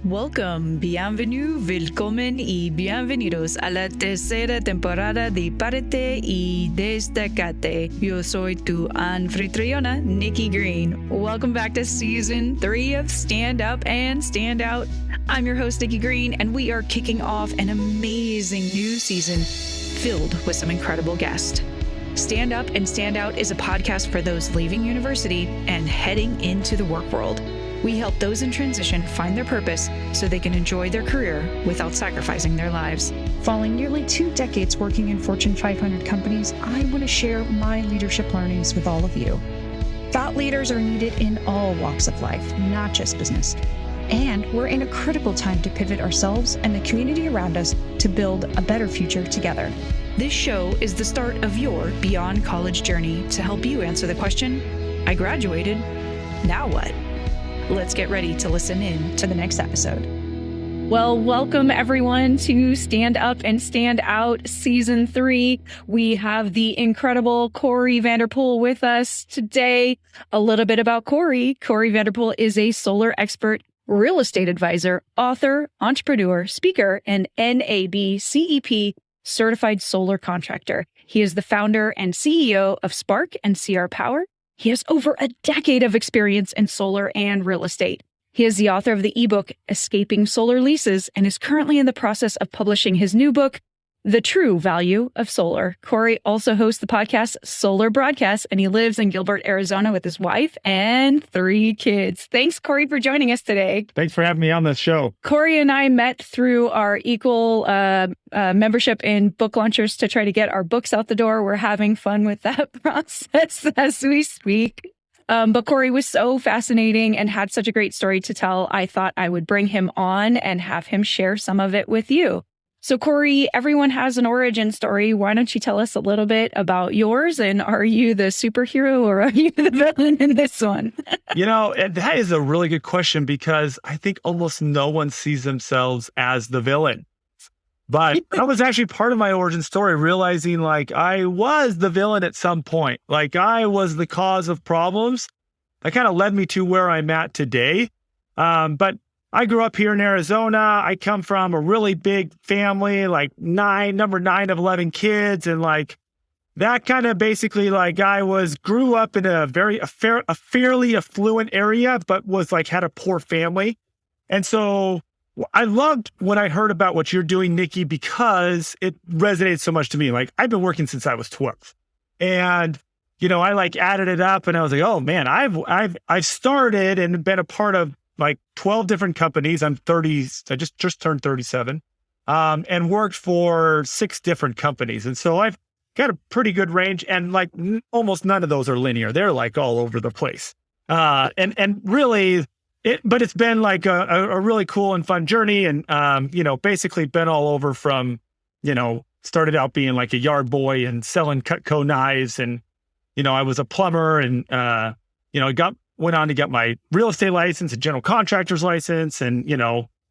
Welcome, bienvenue, willkommen y bienvenidos a la tercera temporada de Párate y Destacate. Yo soy tu anfitriona, Nikki Green. Welcome back to Season 3 of Stand Up and Stand Out. I'm your host, Nikki Green, and we are kicking off an amazing new season filled with some incredible guests. Stand Up and Stand Out is a podcast for those leaving university and heading into the work world. We help those in transition find their purpose so they can enjoy their career without sacrificing their lives. Following nearly 2 decades working in Fortune 500 companies, I want to share my leadership learnings with all of you. Thought leaders are needed in all walks of life, not just business. And we're in a critical time to pivot ourselves and the community around us to build a better future together. This show is the start of your beyond college journey to help you answer the question, I graduated, now what? Let's get ready to listen in to the next episode. Well, welcome everyone to Stand Up and Stand Out Season 3. We have the incredible Cory Vanderpool with us today. A little bit about Cory. Cory Vanderpool is a solar expert, real estate advisor, author, entrepreneur, speaker, and NAB CEP certified solar contractor. He is the founder and CEO of Spark and CR Power. He has over a decade of experience in solar and real estate. He is the author of the ebook, Escaping Solar Leases, and is currently in the process of publishing his new book, The True Value of Solar. Cory also hosts the podcast Solar Broadcast, and he lives in Gilbert, Arizona with his wife and 3 kids. Thanks, Cory, for joining us today. Thanks for having me on this show. Cory and I met through our equal membership in book launchers to try to get our books out the door. We're having fun with that process as we speak. But Cory was so fascinating and had such a great story to tell. I thought I would bring him on and have him share some of it with you. So Cory, everyone has an origin story. Why don't you tell us a little bit about yours? And are you the superhero or are you the villain in this one? That is a really good question because I think almost no one sees themselves as the villain. But that was actually part of my origin story, realizing like I was the villain at some point. Like I was the cause of problems. That kind of led me to where I'm at today. But I grew up here in Arizona. I come from a really big family, like number 9 of 11 kids. And like that kind of basically like grew up in a fairly affluent area, but was like had a poor family. And so I loved when I heard about what you're doing, Nikki, because it resonated so much to me. Like I've been working since I was 12 and I like added it up and I was like, oh man, I've started and been a part of like 12 different companies. I'm 30. I just turned 37, and worked for 6 different companies. And so I've got a pretty good range and like almost none of those are linear. They're like all over the place. And really but it's been like a really cool and fun journey. And, basically been all over from, started out being like a yard boy and selling Cutco knives. And, I was a plumber and, went on to get my real estate license and general contractor's license and,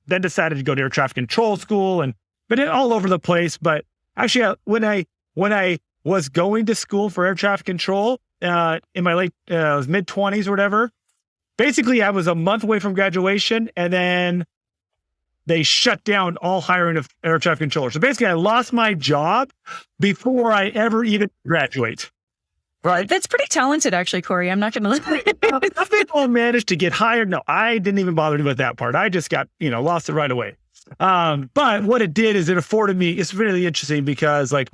then decided to go to air traffic control school and been all over the place. But actually, when I was going to school for air traffic control in my mid-20s or whatever, basically I was a month away from graduation and then they shut down all hiring of air traffic controllers. So basically I lost my job before I ever even graduate. Right. That's pretty talented, actually, Cory. I'm not going to lie. If people managed to get hired, no, I didn't even bother with that part. I just got, lost it right away. But what it did is it afforded me, it's really interesting because like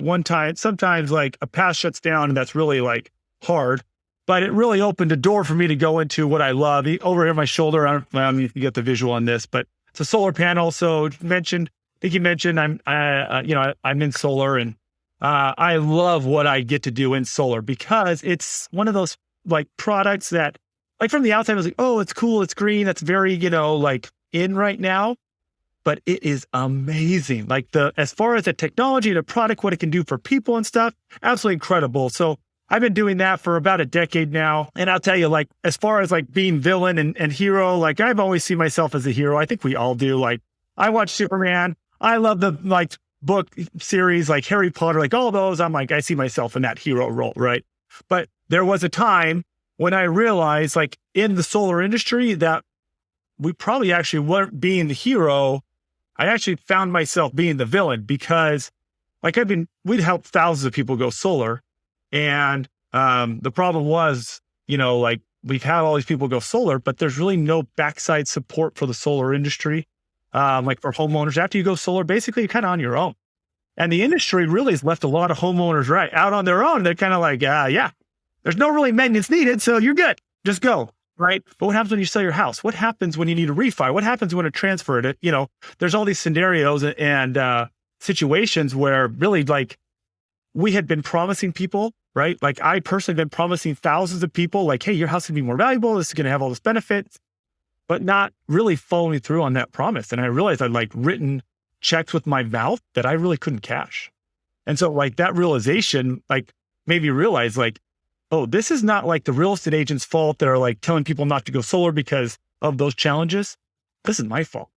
sometimes like a path shuts down and that's really like hard, but it really opened a door for me to go into what I love. Over here on my shoulder, I don't know if you get the visual on this, but it's a solar panel. So I think you mentioned I'm in solar and I love what I get to do in solar because it's one of those like products that like from the outside I was like, oh, it's cool. It's green. That's very, like in right now, but it is amazing. Like as far as the technology, the product, what it can do for people and stuff, absolutely incredible. So I've been doing that for about a decade now. And I'll tell you, like, as far as like being villain and hero, like I've always seen myself as a hero. I think we all do. Like I watch Superman. I love the like book series like Harry Potter, like all those. I'm like, I see myself in that hero role, right? But there was a time when I realized like in the solar industry that we probably actually weren't being the hero. I actually found myself being the villain because like we'd helped thousands of people go solar. And the problem was, like we've had all these people go solar, but there's really no backside support for the solar industry. Like for homeowners, after you go solar, basically you're kind of on your own. And the industry really has left a lot of homeowners right out on their own. They're kind of like, yeah, there's no really maintenance needed. So you're good. Just go. Right. But what happens when you sell your house? What happens when you need a refi? What happens when a transfer? There's all these scenarios and situations where really like we had been promising people, right? Like I personally been promising thousands of people like, hey, your house is going to be more valuable. This is going to have all this benefits, but not really following through on that promise. And I realized I'd like written checks with my mouth that I really couldn't cash. And so like that realization, like made me realize like, oh, this is not like the real estate agent's fault that are like telling people not to go solar because of those challenges. This is my fault.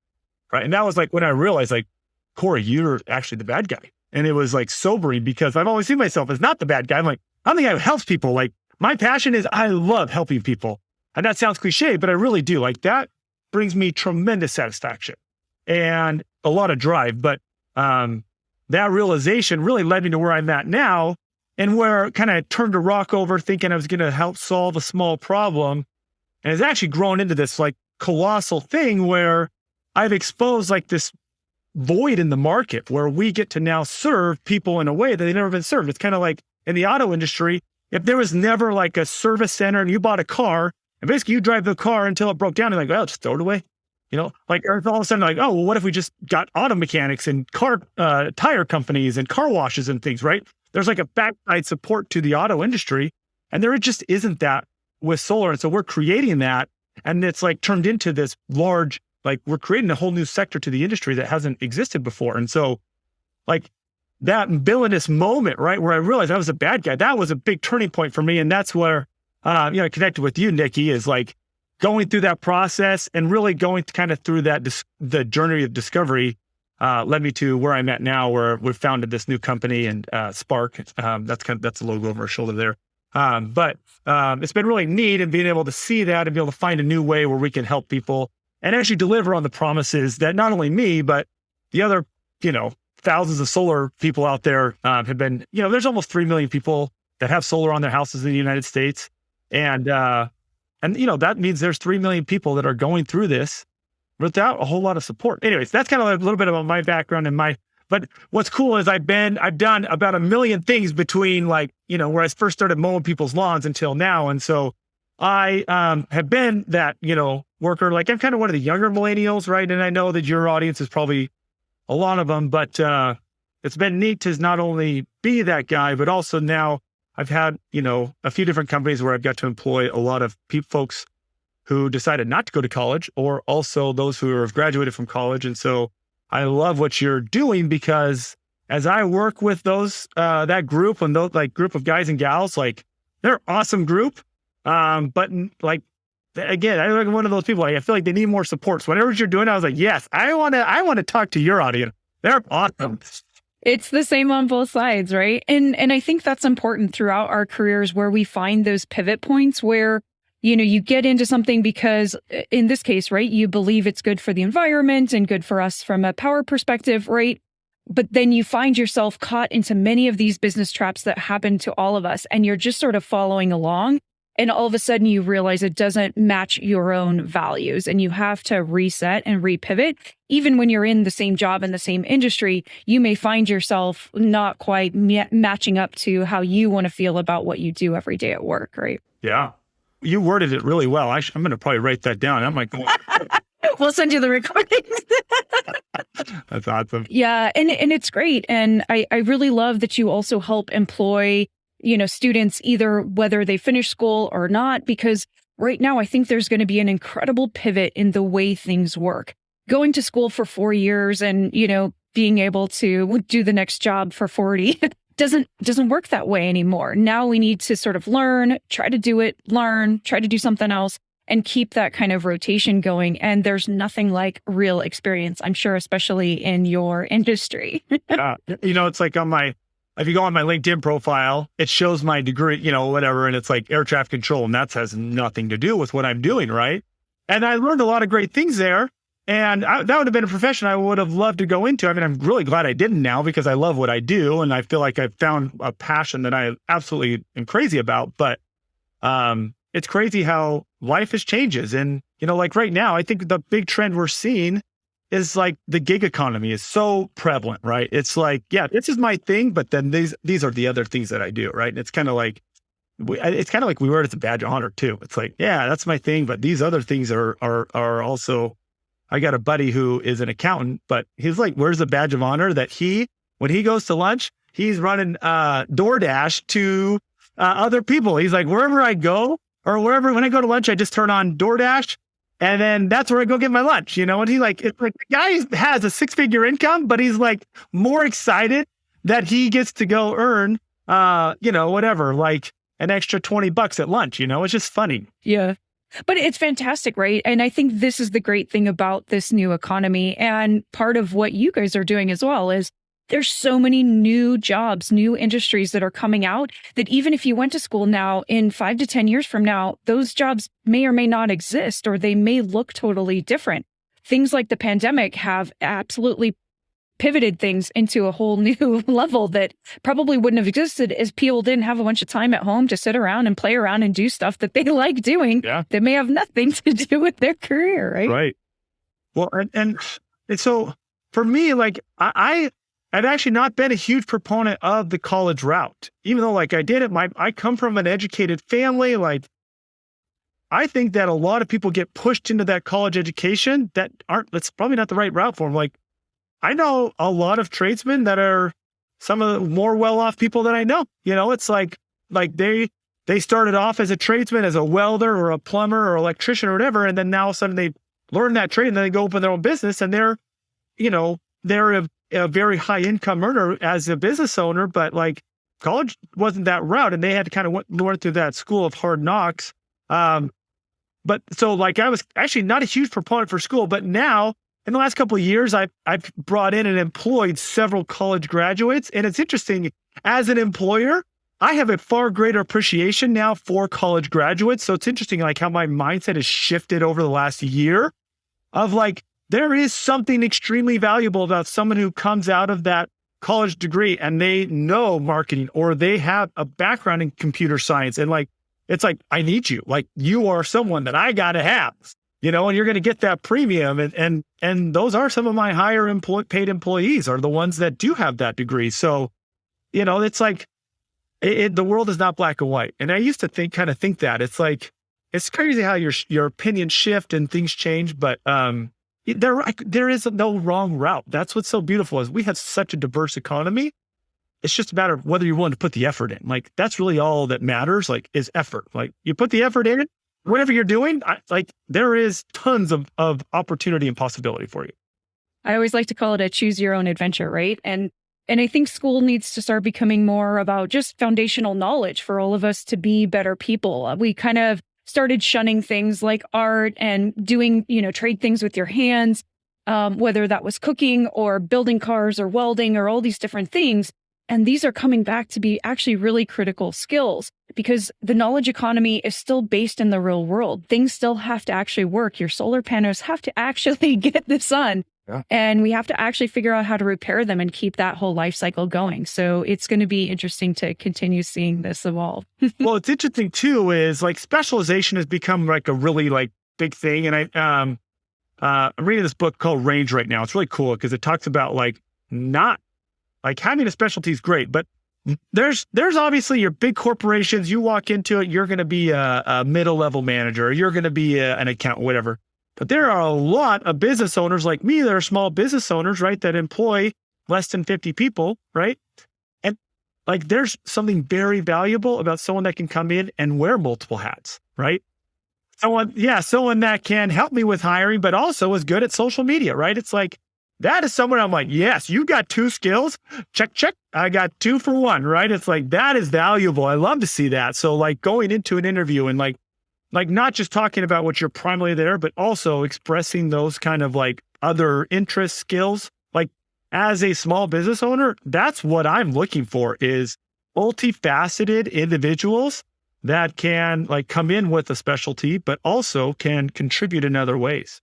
Right. And that was like when I realized like, Cory, you're actually the bad guy. And it was like sobering because I've always seen myself as not the bad guy. I'm like, I'm the guy who helps people. Like my passion is I love helping people. And that sounds cliche, but I really do. Like that brings me tremendous satisfaction and a lot of drive. But that realization really led me to where I'm at now. And where kind of turned a rock over thinking I was going to help solve a small problem. And it's actually grown into this like colossal thing where I've exposed like this void in the market where we get to now serve people in a way that they've never been served. It's kind of like in the auto industry, if there was never like a service center and you bought a car and basically you drive the car until it broke down and like, well, just throw it away. Like or all of a sudden like, oh, well, what if we just got auto mechanics and car tire companies and car washes and things, right? There's like a backside support to the auto industry, and there just isn't that with solar. And so we're creating that, and it's like turned into this large, like we're creating a whole new sector to the industry that hasn't existed before. And so like that villainous moment, right, where I realized I was a bad guy, that was a big turning point for me. And that's where, I connected with you, Nikki, is like going through that process and really going kind of through that, the journey of discovery led me to where I'm at now, where we've founded this new company and Spark. That's the logo over our shoulder there. But it's been really neat and being able to see that and be able to find a new way where we can help people and actually deliver on the promises that not only me, but the other, thousands of solar people out there have been, there's almost 3 million people that have solar on their houses in the United States. And that means there's 3 million people that are going through this without a whole lot of support. Anyways, that's kind of a little bit about my background but what's cool is I've done about 1 million things between like, where I first started mowing people's lawns until now. And so I have been that, worker. Like I'm kind of one of the younger millennials, right? And I know that your audience is probably a lot of them, but it's been neat to not only be that guy, but also now I've had, a few different companies where I've got to employ a lot of folks who decided not to go to college, or also those who have graduated from college. And so I love what you're doing because as I work with those, that group and those like group of guys and gals, like they're an awesome group. But like, again, I'm like one of those people, like, I feel like they need more support. So whatever you're doing, I was like, yes, I want to talk to your audience. They're awesome. It's the same on both sides, right? And I think that's important throughout our careers where we find those pivot points where you get into something because in this case, right, you believe it's good for the environment and good for us from a power perspective, right? But then you find yourself caught into many of these business traps that happen to all of us. And you're just sort of following along. And all of a sudden you realize it doesn't match your own values and you have to reset and repivot. Even when you're in the same job in the same industry, you may find yourself not quite matching up to how you want to feel about what you do every day at work, right? Yeah. You worded it really well. I'm going to probably write that down. I'm like, we'll send you the recordings. That's awesome. Yeah. And it's great. And I really love that you also help employ, students either whether they finish school or not, because right now I think there's going to be an incredible pivot in the way things work. Going to school for 4 years and, being able to do the next job for 40 doesn't work that way anymore. Now we need to sort of learn, try to do it, learn, try to do something else, and keep that kind of rotation going. And there's nothing like real experience, I'm sure, especially in your industry. Yeah. It's like if you go on my LinkedIn profile, it shows my degree, whatever. And it's like air traffic control. And that has nothing to do with what I'm doing. Right. And I learned a lot of great things there. And that would have been a profession I would have loved to go into. I mean, I'm really glad I didn't now because I love what I do. And I feel like I've found a passion that I absolutely am crazy about. But it's crazy how life is changes. And, like right now, I think the big trend we're seeing is like the gig economy is so prevalent, right? It's like, yeah, this is my thing, but then these are the other things that I do, right? And it's kind of like, we wear it as a badge of honor too. It's like, yeah, that's my thing, but these other things are also. I got a buddy who is an accountant, but he's like, wears the badge of honor that when he goes to lunch, he's running DoorDash to other people. He's like, wherever I go or when I go to lunch, I just turn on DoorDash and then that's where I go get my lunch, And it's like the guy has a 6-figure income, but he's like more excited that he gets to go earn, whatever, like an extra $20 at lunch, it's just funny. Yeah. But it's fantastic, right? And I think this is the great thing about this new economy. And part of what you guys are doing as well is there's so many new jobs, new industries that are coming out that even if you went to school now, in 5 to 10 years from now, those jobs may or may not exist, or they may look totally different. Things like the pandemic have absolutely pivoted things into a whole new level that probably wouldn't have existed if people didn't have a bunch of time at home to sit around and play around and do stuff that they like doing that may have nothing to do with their career, right? Right. Well, and so for me, like I've actually not been a huge proponent of the college route, even though like I did it. I come from an educated family. Like I think that a lot of people get pushed into that college education that's probably not the right route for them. Like I know a lot of tradesmen that are some of the more well-off people that I know. It's like they started off as a tradesman, as a welder or a plumber or electrician or whatever, and then now all of a sudden they learn that trade and then they go open their own business and they're a very high income earner as a business owner, but like college wasn't that route and they had to kind of learn through that school of hard knocks. But so like I was actually not a huge proponent for school, but now in the last couple of years, I've brought in and employed several college graduates. And it's interesting, as an employer, I have a far greater appreciation now for college graduates. So it's interesting like how my mindset has shifted over the last year of like, there is something extremely valuable about someone who comes out of that college degree and they know marketing or they have a background in computer science. And like, it's like, I need you. Like you are someone that I got to have. And you're going to get that premium. And those are some of my higher paid employees are the ones that do have that degree. So, it's like the world is not black and white. And I used to think that it's like, it's crazy how your opinions shift and things change, but there is no wrong route. That's what's so beautiful is we have such a diverse economy. It's just a matter of whether you're willing to put the effort in. Like that's really all that matters, like is effort. Like you put the effort in, whatever you're doing, there is tons of opportunity and possibility for you. I always like to call it a choose your own adventure, right? And I think school needs to start becoming more about just foundational knowledge for all of us to be better people. We kind of started shunning things like art and doing, trade things with your hands, whether that was cooking or building cars or welding or all these different things. And these are coming back to be actually really critical skills because the knowledge economy is still based in the real world. Things still have to actually work. Your solar panels have to actually get the sun. Yeah. And we have to actually figure out how to repair them and keep that whole life cycle going. So it's going to be interesting to continue seeing this evolve. Well, it's interesting too, is like specialization has become like a really like big thing. And I'm reading this book called Range right now. It's really cool because it talks about like not like having a specialty is great, but there's obviously your big corporations. You walk into it, you're going to be a middle level manager, or you're going to be an accountant, whatever. But there are a lot of business owners like me that are small business owners, right? That employ less than 50 people, right? And like, there's something very valuable about someone that can come in and wear multiple hats, right? Someone that can help me with hiring, but also is good at social media, right? It's like, that is someone I'm like, yes, you got 2 skills. Check, check. I got 2 for 1, right? It's like, that is valuable. I love to see that. So like going into an interview and like not just talking about what you're primarily there, but also expressing those kind of like other interest skills. Like as a small business owner, that's what I'm looking for is multifaceted individuals that can like come in with a specialty, but also can contribute in other ways.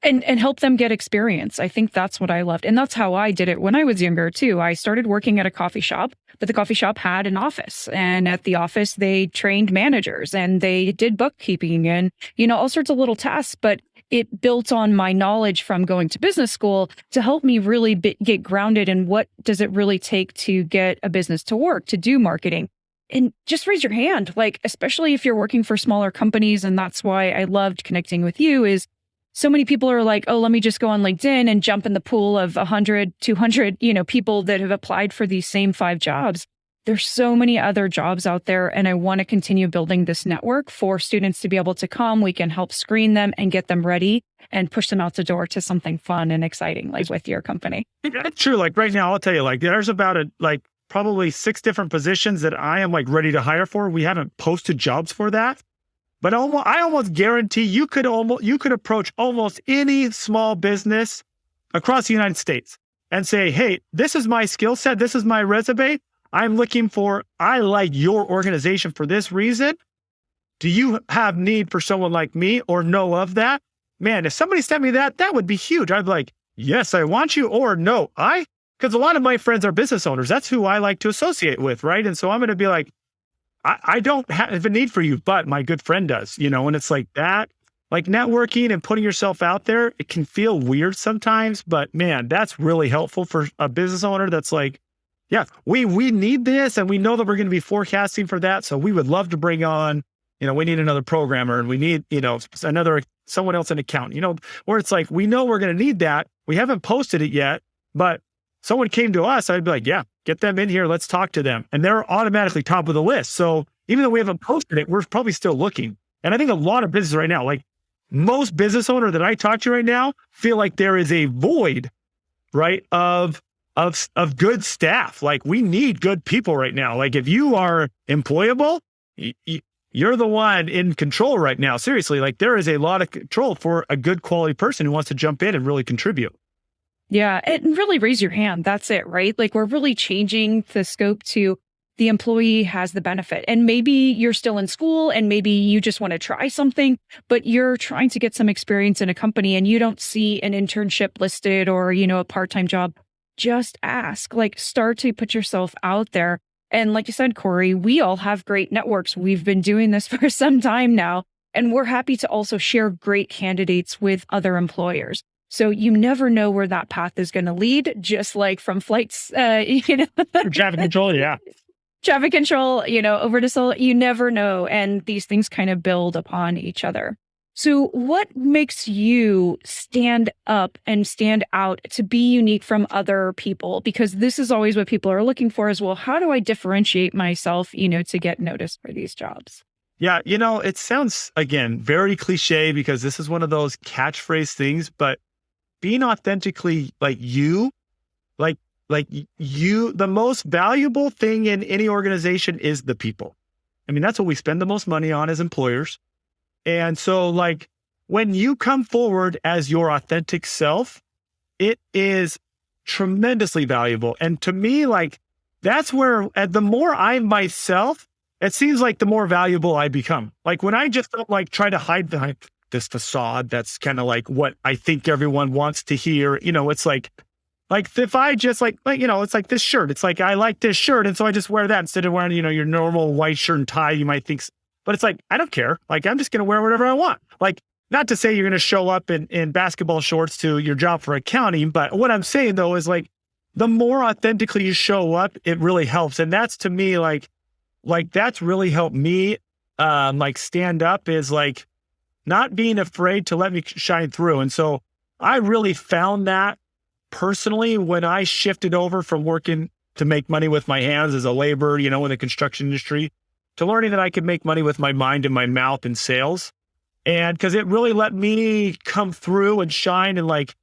And help them get experience. I think that's what I loved. And that's how I did it when I was younger too. I started working at a coffee shop, but the coffee shop had an office. And at the office, they trained managers and they did bookkeeping and, all sorts of little tasks. But it built on my knowledge from going to business school to help me really get grounded in what does it really take to get a business to work, to do marketing. And just raise your hand, like, especially if you're working for smaller companies. And that's why I loved connecting with you is so many people are like, oh, let me just go on LinkedIn and jump in the pool of 100, 200, people that have applied for these same 5 jobs. There's so many other jobs out there. And I want to continue building this network for students to be able to come. We can help screen them and get them ready and push them out the door to something fun and exciting, like with your company. It's true. Like right now, I'll tell you, like there's about probably 6 different positions that I am like ready to hire for. We haven't posted jobs for that. But I almost guarantee you could approach almost any small business across the United States and say, hey, this is my skill set. This is my resume. I like your organization for this reason. Do you have need for someone like me or know of that? Man, if somebody sent me that, that would be huge. I'd be like, yes, I want you, or no, because a lot of my friends are business owners. That's who I like to associate with, right? And so I'm going to be like, I don't have a need for you, but my good friend does, and it's like that, like networking and putting yourself out there. It can feel weird sometimes, but man, that's really helpful for a business owner. That's like, yeah, we need this. And we know that we're going to be forecasting for that. So we would love to bring on, we need another programmer and we need, someone else in account, where it's like, we know we're going to need that. We haven't posted it yet, but someone came to us, I'd be like, yeah, get them in here. Let's talk to them. And they're automatically top of the list. So even though we haven't posted it, we're probably still looking. And I think a lot of businesses right now, like most business owners that I talk to right now, feel like there is a void, right, of good staff. Like we need good people right now. Like if you are employable, you're the one in control right now. Seriously, like there is a lot of control for a good quality person who wants to jump in and really contribute. Yeah, and really raise your hand. That's it, right? Like we're really changing the scope to the employee has the benefit. And maybe you're still in school and maybe you just want to try something, but you're trying to get some experience in a company and you don't see an internship listed or, a part-time job. Just ask, like start to put yourself out there. And like you said, Cory, we all have great networks. We've been doing this for some time now, and we're happy to also share great candidates with other employers. So you never know where that path is going to lead, just like from flights, Traffic control, yeah. Traffic control, over to solar, you never know. And these things kind of build upon each other. So what makes you stand up and stand out to be unique from other people? Because this is always what people are looking for as well. How do I differentiate myself, to get noticed for these jobs? Yeah, it sounds, again, very cliche because this is one of those catchphrase things, but being authentically like you, the most valuable thing in any organization is the people. I mean, that's what we spend the most money on as employers. And so like when you come forward as your authentic self, it is tremendously valuable. And to me, like that's where the more I'm myself, it seems like the more valuable I become. Like when I just don't like try to hide behind this facade, that's kind of like what I think everyone wants to hear. It's like if I just it's like this shirt, it's like, I like this shirt. And so I just wear that instead of wearing, your normal white shirt and tie, you might think, but it's like, I don't care. Like, I'm just going to wear whatever I want. Like, not to say you're going to show up in basketball shorts to your job for accounting. But what I'm saying though, is like, the more authentically you show up, it really helps. And that's to me, like that's really helped me, stand up is like not being afraid to let me shine through. And so I really found that personally when I shifted over from working to make money with my hands as a laborer, in the construction industry, to learning that I could make money with my mind and my mouth in sales. And because it really let me come through and shine and like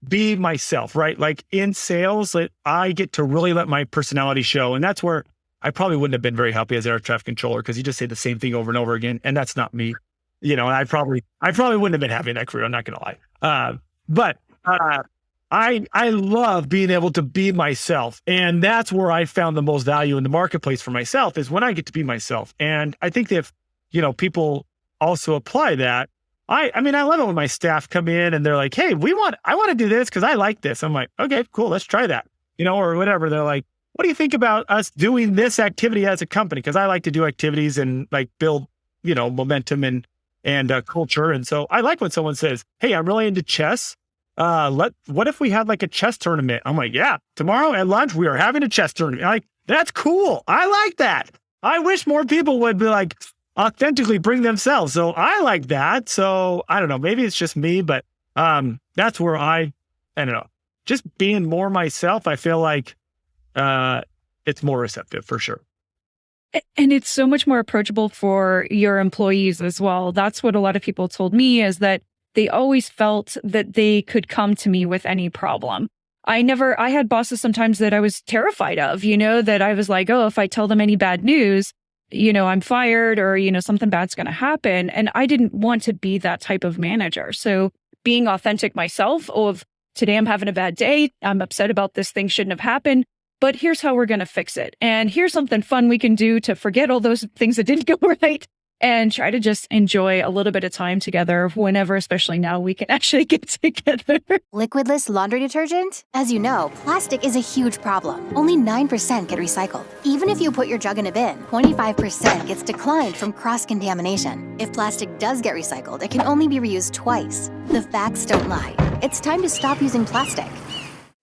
be myself, right? Like in sales, I get to really let my personality show. And that's where I probably wouldn't have been very happy as air traffic controller because you just say the same thing over and over again. And that's not me, and I probably wouldn't have been happy in that career. I'm not going to lie. But I love being able to be myself. And that's where I found the most value in the marketplace for myself is when I get to be myself. And I think if, people also apply that, I mean, I love it when my staff come in and they're like, hey, I want to do this because I like this. I'm like, okay, cool. Let's try that, or whatever. They're like, what do you think about us doing this activity as a company? Because I like to do activities and like build, momentum and culture. And so I like when someone says, hey, I'm really into chess. What if we had like a chess tournament? I'm like, yeah, tomorrow at lunch, we are having a chess tournament. Like, that's cool. I like that. I wish more people would be like authentically bring themselves. So I like that. So I don't know, maybe it's just me, but, that's where I don't know, just being more myself. I feel like, it's more receptive for sure. And it's so much more approachable for your employees as well. That's what a lot of people told me is that they always felt that they could come to me with any problem. I had bosses sometimes that I was terrified of, that I was like, oh, if I tell them any bad news, I'm fired or, something bad's going to happen. And I didn't want to be that type of manager. So being authentic myself of today, I'm having a bad day. I'm upset about this thing shouldn't have happened, but here's how we're going to fix it. And here's something fun we can do to forget all those things that didn't go right and try to just enjoy a little bit of time together whenever, especially now, we can actually get together. Liquidless laundry detergent? As you know, plastic is a huge problem. Only 9% get recycled. Even if you put your jug in a bin, 25% gets declined from cross-contamination. If plastic does get recycled, it can only be reused twice. The facts don't lie. It's time to stop using plastic.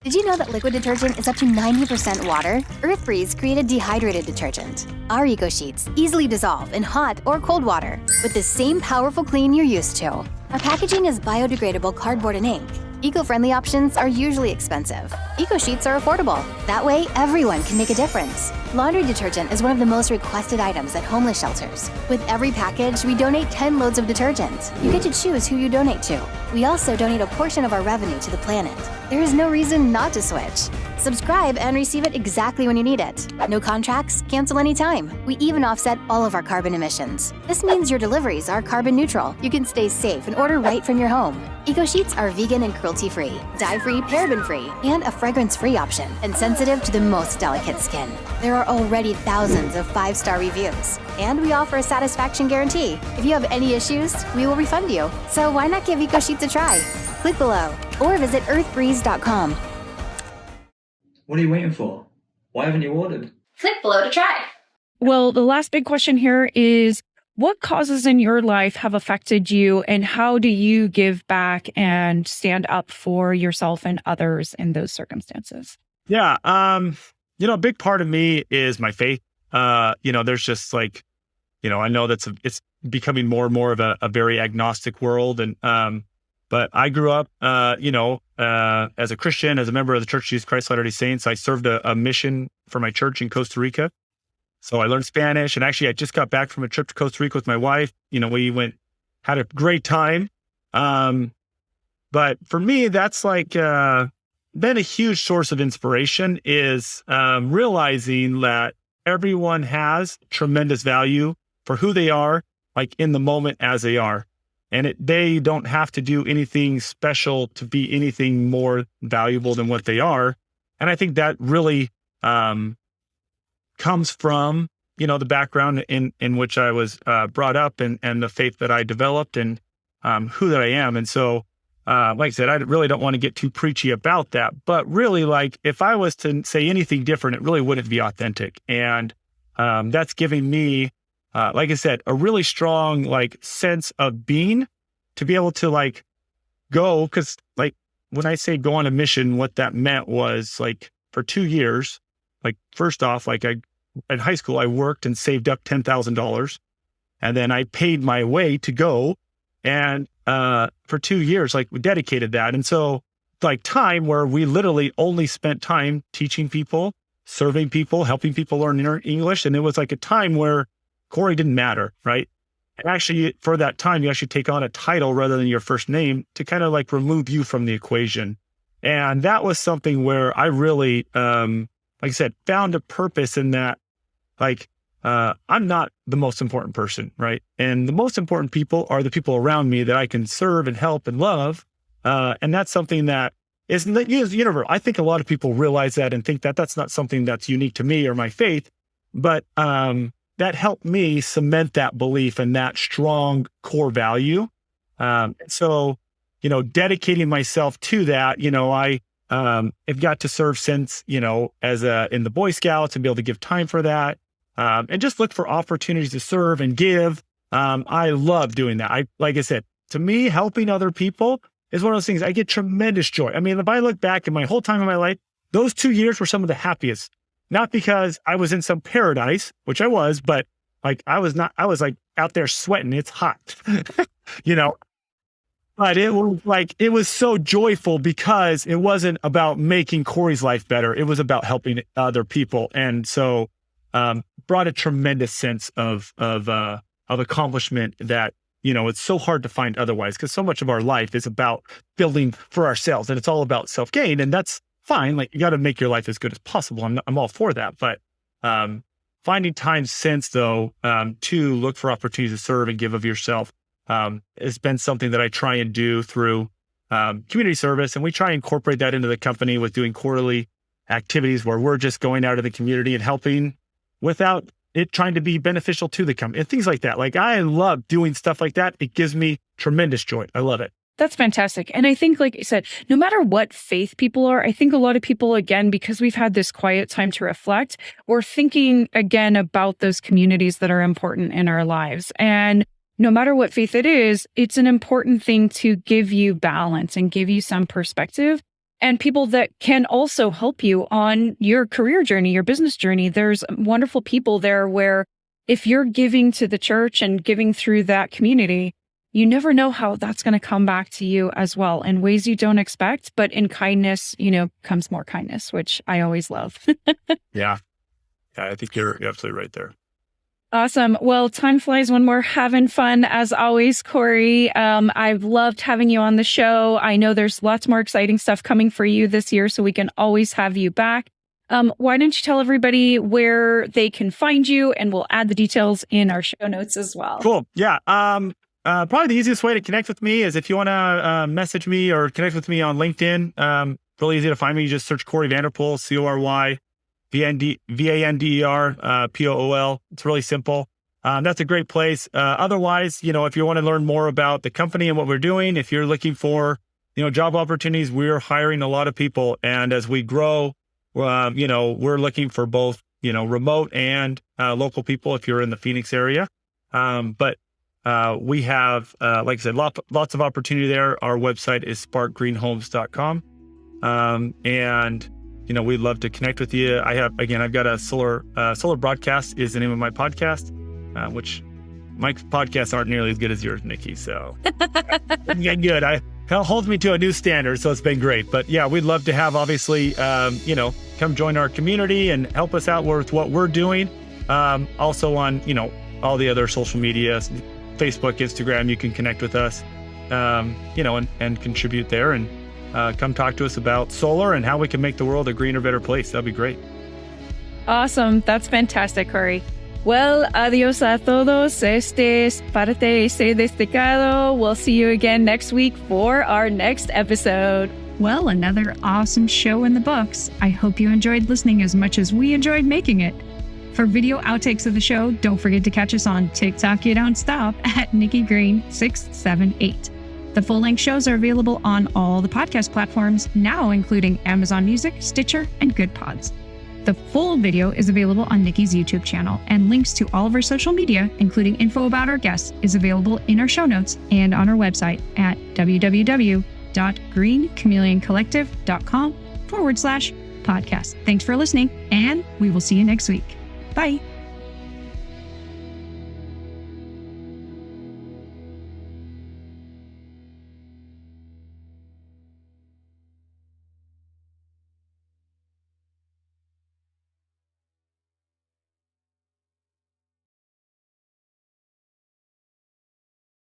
Did you know that liquid detergent is up to 90% water? Earthbreeze created dehydrated detergent. Our Eco Sheets easily dissolve in hot or cold water with the same powerful clean you're used to. Our packaging is biodegradable cardboard and ink. Eco-friendly options are usually expensive. Eco Sheets are affordable. That way, everyone can make a difference. Laundry detergent is one of the most requested items at homeless shelters. With every package, we donate 10 loads of detergent. You get to choose who you donate to. We also donate a portion of our revenue to the planet. There is no reason not to switch. Subscribe and receive it exactly when you need it. No contracts, cancel anytime. We even offset all of our carbon emissions. This means your deliveries are carbon neutral. You can stay safe and order right from your home. Eco Sheets are vegan and cruelty-free, dye-free, paraben-free, and a fragrance-free option, and sensitive to the most delicate skin. There are already thousands of 5-star reviews, and we offer a satisfaction guarantee. If you have any issues, we will refund you. So why not give Eco Sheets a try? Click below or visit earthbreeze.com. What are you waiting for? Why haven't you ordered? Click below to try. Well, the last big question here is, what causes in your life have affected you, and how do you give back and stand up for yourself and others in those circumstances? Yeah. A big part of me is my faith. There's just like, I know it's becoming more and more of a very agnostic world. And, but I grew up, as a Christian, as a member of the Church of Jesus Christ Latter-day Saints. I served a mission for my church in Costa Rica. So I learned Spanish, and actually I just got back from a trip to Costa Rica with my wife. We had a great time. But for me, that's like, been a huge source of inspiration is, realizing that everyone has tremendous value for who they are, like in the moment as they are. And they don't have to do anything special to be anything more valuable than what they are. And I think that really, comes from, the background in which I was brought up and the faith that I developed and who that I am. And so, like I said, I really don't want to get too preachy about that. But really, like, if I was to say anything different, it really wouldn't be authentic. And that's giving me, like I said, a really strong sense of being to be able to go. Because when I say go on a mission, what that meant was for 2 years, first off, in high school, I worked and saved up $10,000, and then I paid my way to go. And for 2 years, we dedicated that. And so time where we literally only spent time teaching people, serving people, helping people learn English. And it was a time where Cory didn't matter, right? And actually for that time, you actually take on a title rather than your first name to kind of remove you from the equation. And that was something where I really, like I said, found a purpose in that, I'm not the most important person, right? And the most important people are the people around me that I can serve and help and love. And that's something that, is universal. I think a lot of people realize that and think that that's not something that's unique to me or my faith, but that helped me cement that belief and that strong core value. So, dedicating myself to that, I have got to serve since, as in the Boy Scouts and be able to give time for that, and just look for opportunities to serve and give. I love doing that. Like I said, to me, helping other people is one of those things I get tremendous joy. I mean, if I look back in my whole time in my life, those 2 years were some of the happiest, not because I was in some paradise, which I was, but like, I was like out there sweating. It's hot, but it was so joyful because it wasn't about making Cory's life better. It was about helping other people. And so, brought a tremendous sense of accomplishment that, it's so hard to find otherwise, because so much of our life is about building for ourselves, and it's all about self-gain, and that's fine. Like, you got to make your life as good as possible. I'm all for that. But, finding time since though, to look for opportunities to serve and give of yourself, has been something that I try and do through, community service. And we try and incorporate that into the company with doing quarterly activities where we're just going out of the community and helping without it trying to be beneficial to the company and things like that. Like, I love doing stuff like that. It gives me tremendous joy. I love it. That's fantastic. And I think, like you said, no matter what faith people are, I think a lot of people, again, because we've had this quiet time to reflect, we're thinking again about those communities that are important in our lives. And no matter what faith it is, it's an important thing to give you balance and give you some perspective, and people that can also help you on your career journey, your business journey. There's wonderful people there where if you're giving to the church and giving through that community, you never know how that's going to come back to you as well in ways you don't expect. But in kindness, comes more kindness, which I always love. Yeah, I think you're absolutely right there. Awesome. Well, time flies when we're having fun, as always, Cory. I've loved having you on the show. I know there's lots more exciting stuff coming for you this year, so we can always have you back. Why don't you tell everybody where they can find you, and we'll add the details in our show notes as well. Cool. Yeah. Probably the easiest way to connect with me is if you want to message me or connect with me on LinkedIn. Really easy to find me. You just search Cory Vanderpool, Cory Vanderpool. It's really simple. That's a great place. Otherwise, if you want to learn more about the company and what we're doing, if you're looking for, job opportunities, we're hiring a lot of people. And as we grow, we're looking for both, remote and local people if you're in the Phoenix area. But we have, like I said, lots of opportunity there. Our website is sparkgreenhomes.com. And we'd love to connect with you. I've got a solar broadcast is the name of my podcast, which my podcasts aren't nearly as good as yours, Nikki. So yeah, good. It holds me to a new standard. So it's been great, but yeah, we'd love to have, obviously, come join our community and help us out with what we're doing. Also on, all the other social media, Facebook, Instagram, you can connect with us, and contribute there, and come talk to us about solar and how we can make the world a greener, better place. That'd be great. Awesome. That's fantastic, Cory. Well, adios a todos. Este es parte de Destacado. We'll see you again next week for our next episode. Well, another awesome show in the books. I hope you enjoyed listening as much as we enjoyed making it. For video outtakes of the show, don't forget to catch us on TikTok, You Don't Stop, at Nikki Green 678. The full-length shows are available on all the podcast platforms now, including Amazon Music, Stitcher, and Good Pods. The full video is available on Nikki's YouTube channel, and links to all of our social media, including info about our guests, is available in our show notes and on our website at www.greenchameleoncollective.com/podcast. Thanks for listening, and we will see you next week. Bye.